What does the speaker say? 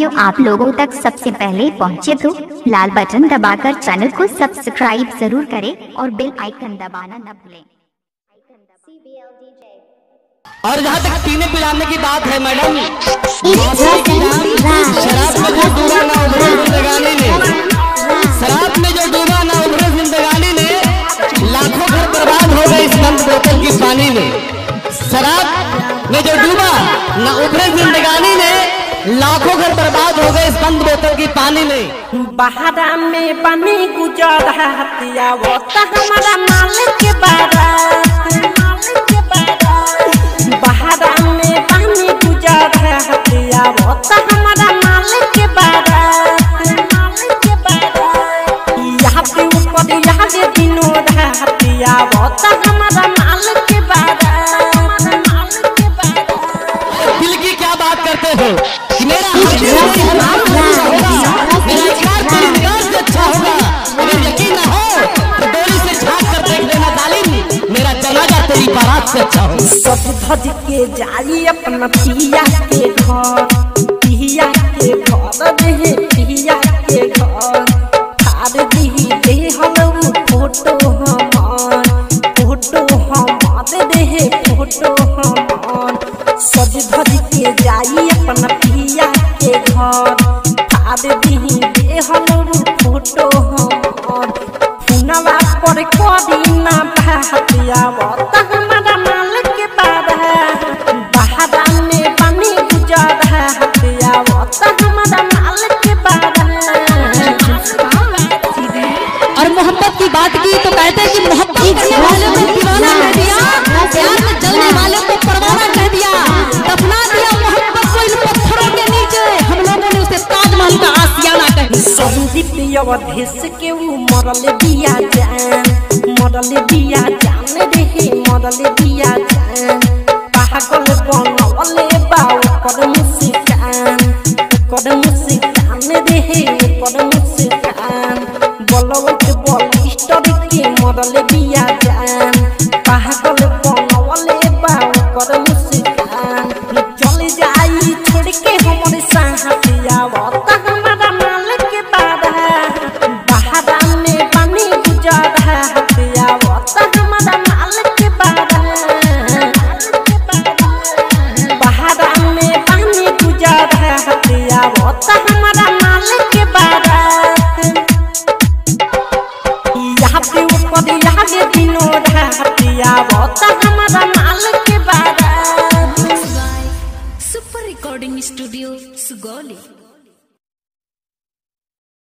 Video आप लोगों तक सबसे पहले पहुंचे तो लाल बटन दबाकर चैनल को सब्सक्राइब जरूर करें और बेल आइकन दबाना न भूलें। और जहाँ तक पीने पिलाने की बात है मैडम, शराब में जो डूबा ना उभरे जिंदगानी ने, शराब में जो डूबा ना उभरे जिंदगानी ने, लाखों घर बर्बाद हो गए इस बंद बोतल की पानी में। शराब में जो डूबा ना उभरे जिंदगानी ने, लाखों घर बर्बाद हो गए इस बंद बोतल की पानी में। बहारा में बनी गुजर हतिया वो तो हमारा मालिक के बारात, बहारा में बनी गुजर हतिया वो तो हमारा मालिक के बारात, यहाँ पे ऊपर यहाँ से विनोद हतिया वो तो हमारा मालिक के बारात। दिल की क्या बात करते हो कि मेरा से अच्छा होगा। अगर यकीन ना हो तो डोली से झांक कर देख लेना जालिम, मेरा जनाजा तेरी बारात से अच्छा होगा। सब धज के जाई अपना पिया के घर, पिया के घर रहे पिया के घर, थार दी दे हम फोटो हमार, फोटो हमार रहे फोटो हमार। सज धज के जाई अपना पिया के घर, थार दी दे हम फोटो हमार। फुनवा पर करी ना बहतिया वो तो हमारा मालिक के बारात, बहारा में बनी गुजर हतिया वो तो हमारा मालिक के बारात। और मोहब्बत की बात की तो कहते हैं कि मोहब्बत करने वाले को दीवाना कह दिया, प्यार में चलने वाले को परवाना कह दिया, दफना दिया मोहब्बत को इन पत्थरों के नीचे। हम लोगों ने उसे ताजमहल का आशियाना कह दिया। संदीप अवधेश के वो मरल दिया जान, मरल दिया जान रे मरल दिया जान। पागल बनवले बाऊ कर मुस्कान, कर मुस्कान रे कर मुस्कान। बलवत बलिस्टर के मरल दिया जान, पागल बनवले बाऊ कर मुस्कान। चल जाई छोड़ के हमरे साहतिया वो तो हमारा मालिक के बारात, बहारा में बनी गुजर हतिया वो तो हमारा मालिक के बारात, बहारा में बनी गुजर हतिया वो